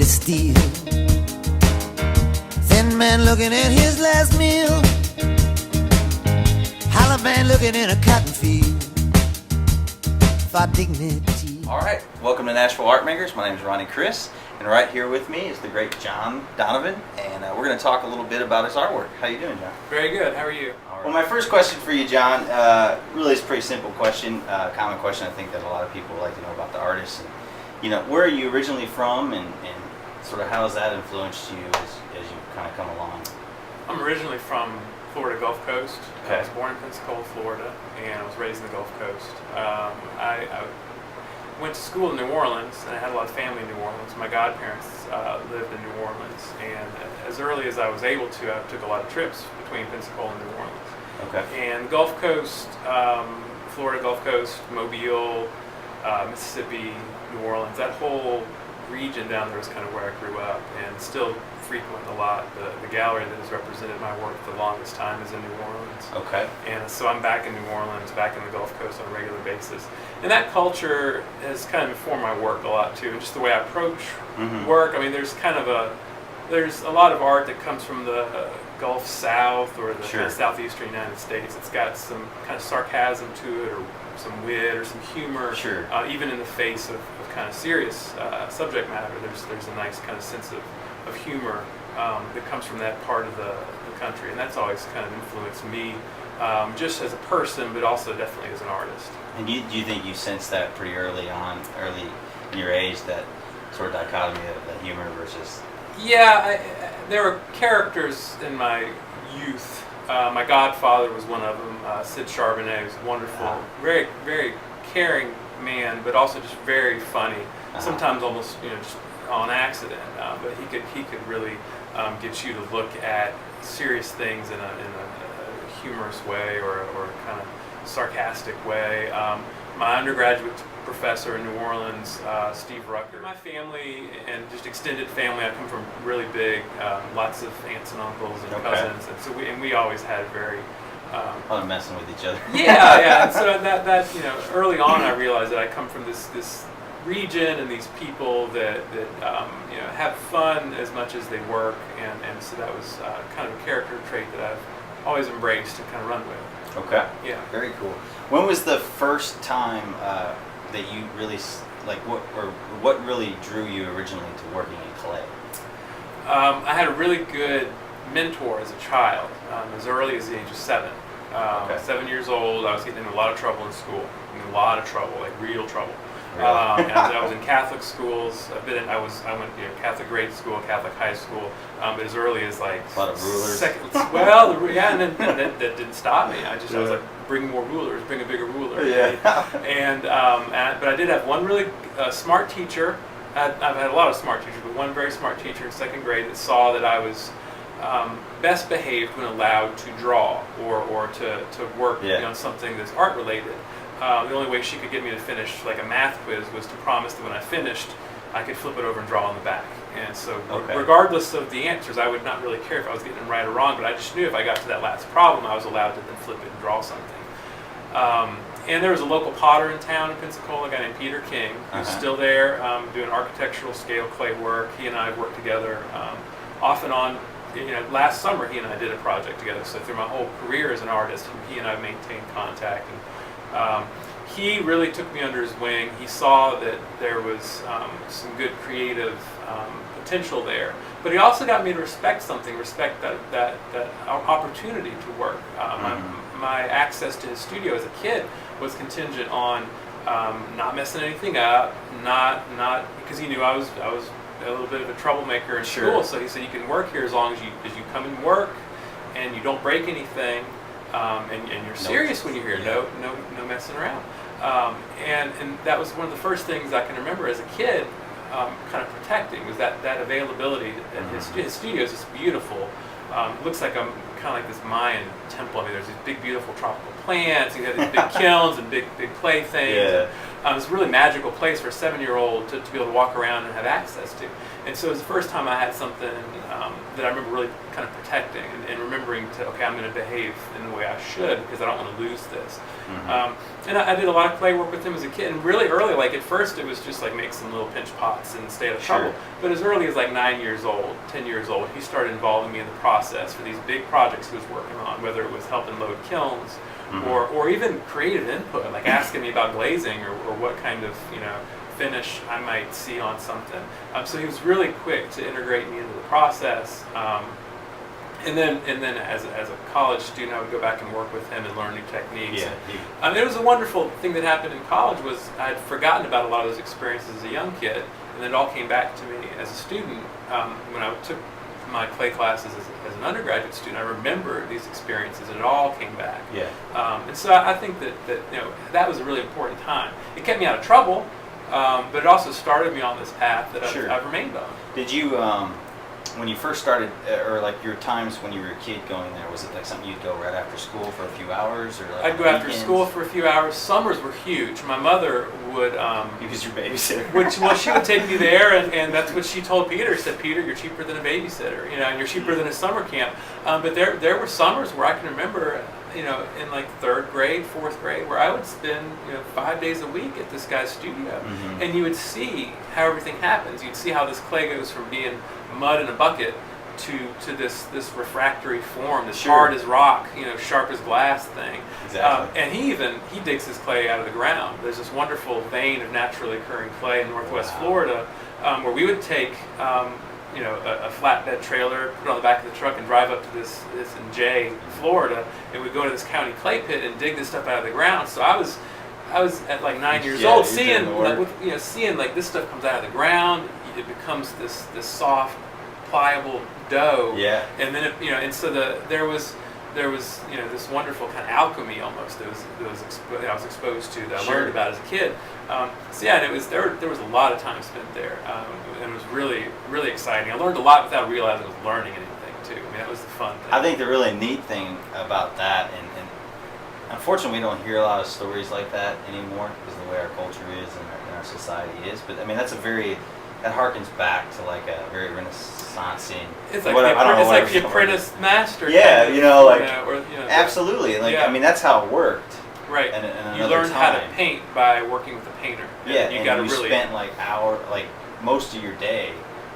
steel. Thin man looking at his last meal. Hollow man looking in a cotton field for dignity. All right, welcome to Nashville Art Makers. My name is Ronny Criss, and right here with me is the great John Donovan, and we're going to talk a little bit about his artwork. How you doing, John? Very good. How are you? Well, my first question for you, John, really is a pretty simple question, common question I think that a lot of people like to know about the artist. And, you know, where are you originally from, and sort of how has that influenced you as you kind of come along? I'm originally from Florida Gulf Coast. Okay. I was born in Pensacola, Florida, and I was raised in the Gulf Coast. I went to school in New Orleans, and I had a lot of family in New Orleans. My godparents lived in New Orleans, and as early as I was able to, I took a lot of trips between Pensacola and New Orleans. Okay. And Gulf Coast, Florida Gulf Coast, Mobile, Mississippi, New Orleans, that whole region down there was kind of where I grew up, and still frequent a lot. The gallery that has represented my work the longest time is in New Orleans. Okay. And so I'm back in New Orleans, back in the Gulf Coast on a regular basis. And that culture has kind of informed my work a lot too, and just the way I approach work. I mean, there's a lot of art that comes from the Gulf South or the kind of southeastern United States. It's got some kind of sarcasm to it, or some wit, or some humor. Sure. Even in the face of kind of serious subject matter, there's a nice kind of sense of humor that comes from that part of the country, and that's always kind of influenced me, just as a person, but also definitely as an artist. And do you think you sensed that pretty early in your age, that sort of dichotomy of the humor versus? Yeah, there were characters in my youth. My godfather was one of them. Sid Charbonnet was wonderful, very, very caring man, but also just very funny. Sometimes almost, just on accident. But he could really get you to look at serious things in a humorous way, or kind of sarcastic way. My undergraduate professor in New Orleans, Steve Rucker. My family and just extended family, I come from really big, lots of aunts and uncles and cousins, and so we always had very a lot of messing with each other. Yeah. And so that early on I realized that I come from this region and these people that have fun as much as they work, and so that was kind of a character trait that I've always embraced and kind of run with. Okay. Yeah. Very cool. When was the first time that you really what really drew you originally to working in clay? I had a really good mentor as a child, as early as the age of 7. 7 years old, I was getting in a lot of trouble in school. Like real trouble. Really? And I was in Catholic schools. I went Catholic grade school, Catholic high school, but as early as like a lot of rulers. And then that didn't stop me. I was like, bring more rulers, bring a bigger ruler. Yeah. But I did have one really smart teacher. I've had a lot of smart teachers, but one very smart teacher in 2nd grade that saw that I was best behaved when allowed to draw or to work on something that's art related. The only way she could get me to finish like a math quiz was to promise that when I finished, I could flip it over and draw on the back. And so regardless of the answers, I would not really care if I was getting them right or wrong, but I just knew if I got to that last problem, I was allowed to then flip it and draw something. And there was a local potter in town in Pensacola, a guy named Peter King, who's still there doing architectural scale clay work. He and I have worked together off and on. Last summer he and I did a project together, so through my whole career as an artist, he and I maintained contact. And he really took me under his wing. He saw that there was some good creative potential there, but he also got me to respect that opportunity to work. My access to his studio as a kid was contingent on not messing anything up, not because he knew I was a little bit of a troublemaker in school. So he said, you can work here as long as you come and work, and you don't break anything, and you're serious when you're here. No messing around. And that was one of the first things I can remember as a kid, kind of protecting, was that availability. And his studio is just beautiful. Looks like a kind of like this Mayan temple. I mean, there's these big, beautiful tropical plants. You have these big kilns and big playthings. Yeah. It's a really magical place for a 7-year-old to be able to walk around and have access to. And so it was the first time I had something that I remember really kind of protecting and remembering okay, I'm going to behave in the way I should because I don't want to lose this. And I did a lot of clay work with him as a kid. And really early, like at first it was just like make some little pinch pots and stay out of trouble. But as early as like 9 years old, 10 years old, he started involving me in the process for these big projects he was working on, whether it was helping load kilns or even creative input, like asking me about glazing or what kind of, finish I might see on something. So he was really quick to integrate me into the process. And then as a college student, I would go back and work with him and learn new techniques. Yeah. It was a wonderful thing that happened in college was I had forgotten about a lot of those experiences as a young kid, and then it all came back to me as a student when I took my clay classes as an undergraduate student. I remember these experiences, and it all came back. Yeah. And so I think that was a really important time. It kept me out of trouble, but it also started me on this path that I've remained on. Did you, when you first started, or like your times when you were a kid going there, was it like something you'd go right after school for a few hours, or like I'd go after school for a few hours. Summers were huge. My mother would because your babysitter. Well, she would take me there, and that's what she told Peter. She said, "Peter, you're cheaper than a babysitter, and you're cheaper than a summer camp." But there were summers where I can remember, in like 3rd grade, 4th grade, where I would spend 5 days a week at this guy's studio, and you would see how everything happens. You'd see how this clay goes from being mud in a bucket to this refractory form, this hard as rock, sharp as glass thing. Exactly. And he digs his clay out of the ground. There's this wonderful vein of naturally occurring clay in Northwest Florida, where we would take a flatbed trailer, put it on the back of the truck, and drive up to this in Jay, Florida, and we'd go to this county clay pit and dig this stuff out of the ground. So I was at like 9 years old, seeing like this stuff comes out of the ground. It becomes this soft, pliable dough. Yeah. And then and so there was this wonderful kind of alchemy almost that I was exposed to, that I learned about as a kid. And it was there was a lot of time spent there, and it was really, really exciting. I learned a lot without realizing I was learning anything too. I mean, that was the fun thing. I think the really neat thing about that, and unfortunately we don't hear a lot of stories like that anymore because of the way our culture is and our society is. But I mean, that harkens back to like a very Renaissance-y. It's like the apprentice master. Yeah, kind of, absolutely. I mean, that's how it worked. Right. And you learn how to paint by working with a painter. Yeah, you got to really spent most of your day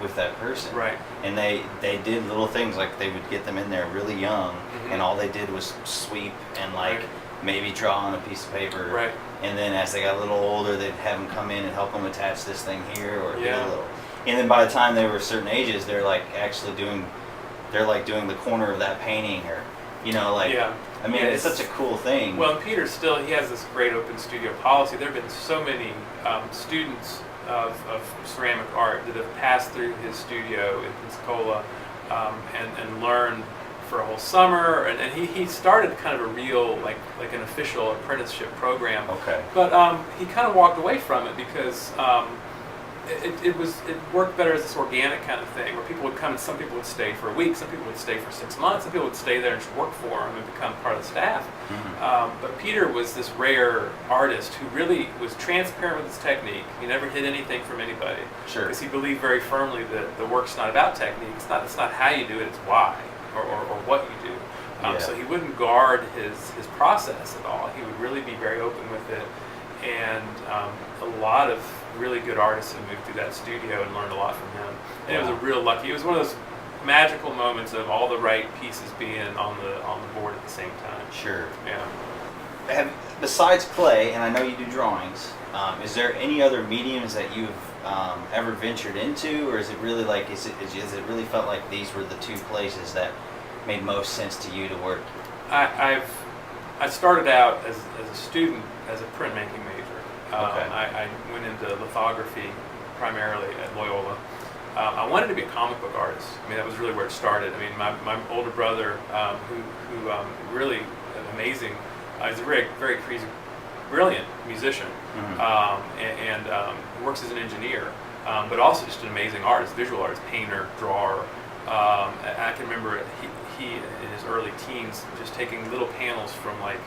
with that person. Right. And they did little things, like they would get them in there really young, and all they did was sweep and maybe draw on a piece of paper. Right. And then as they got a little older, they'd have them come in and help them attach this thing here or do a little. And then by the time they were certain ages, they're like actually doing the corner of that painting, or I mean, it's such a cool thing. Well, and Peter he has this great open studio policy. There have been so many students of ceramic art that have passed through his studio in Pensacola and learned for a whole summer, and he started kind of a real like an official apprenticeship program. Okay. But he kind of walked away from it because it worked better as this organic kind of thing where people would come, and some people would stay for a week, some people would stay for 6 months, some people would stay there and just work for him and become part of the staff. But Peter was this rare artist who really was transparent with his technique. He never hid anything from anybody. Sure. Because he believed very firmly that the work's not about technique. It's not how you do it, it's why. Or what you do. So he wouldn't guard his process at all. He would really be very open with it. And a lot of really good artists have moved through that studio and learned a lot from him. And it was a real lucky. It was one of those magical moments of all the right pieces being on the board at the same time. Sure. Yeah. Besides clay, and I know you do drawings, is there any other mediums that you've ever ventured into, or is it really like is it really felt like these were the two places that made most sense to you to work? I started out as a student as a printmaking major. I went into lithography primarily at Loyola. I wanted to be a comic book artist. I mean, that was really where it started. I mean, my older brother, who really amazing, he's a very, very crazy, brilliant musician, and works as an engineer, but also just an amazing artist, visual artist, painter, drawer. I can remember he in his early teens just taking little panels from like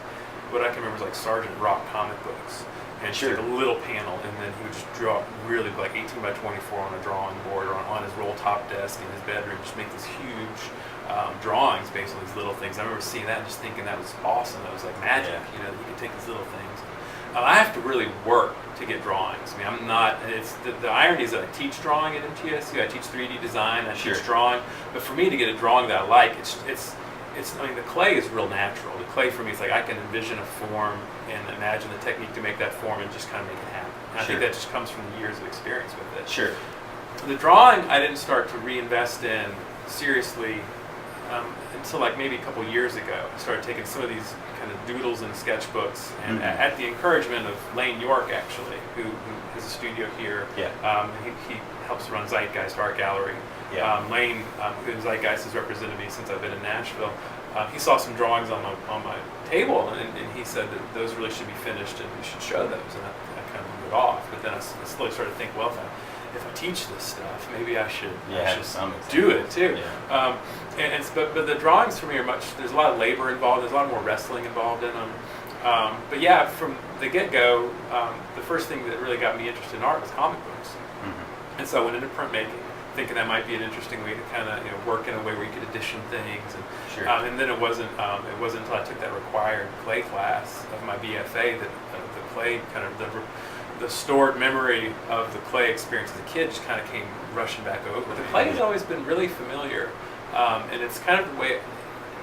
what I can remember was like Sergeant Rock comic books, and just like a little panel, and then he would just draw really like 18 by 24 on a drawing board or on his roll top desk in his bedroom, just make these huge drawings based on these little things. I remember seeing that and just thinking that was awesome. That was like magic, you know, that you could take these little things. I have to really work to get drawings. I mean, I'm not, it's the irony is that I teach drawing at MTSU, I teach 3D design, I teach drawing, but for me to get a drawing that I like, I mean, the clay is real natural. The clay for me is like I can envision a form and imagine the technique to make that form and just kind of make it happen. And I think that just comes from the years of experience with it. Sure. The drawing I didn't start to reinvest in seriously until like maybe a couple years ago. I started taking some of these kind of doodles and sketchbooks, and at the encouragement of Lane York, actually, who has a studio here. He helps run Zeitgeist Art Gallery. Lane, who Zeitgeist has represented me since I've been in Nashville, he saw some drawings on my table, and he said that those really should be finished and we should show those, and I kind of moved it off. But then I slowly started to think, well, if I teach this stuff, maybe I should do it too. But the drawings for me are there's a lot of labor involved, there's a lot more wrestling involved in them. But yeah, from the get-go, the first thing that really got me interested in art was comic books. And so I went into printmaking, thinking that might be an interesting way to kind of work in a way where you could edition things. And then it wasn't until I took that required clay class of my BFA that the clay kind of the stored memory of the clay experience as a kid just kind of came rushing back over. The clay has always been really familiar, and it's kind of the way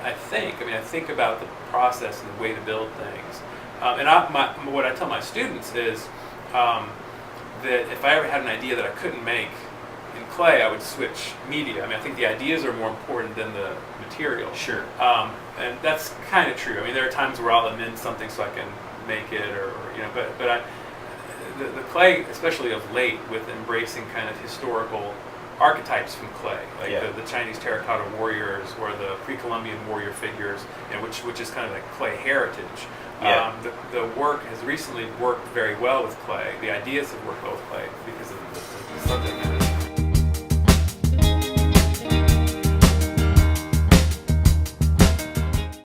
I think about the process and the way to build things. And what I tell my students is that if I ever had an idea that I couldn't make in clay, I would switch media. I mean, I think the ideas are more important than the material. And that's kind of true. I mean, there are times where I'll amend something so I can make it, but the clay, especially of late, with embracing kind of historical archetypes from clay, like the Chinese terracotta warriors or the pre-Columbian warrior figures, which is kind of like clay heritage. The work has recently worked very well with clay. The ideas have worked well with clay because of the subject matter.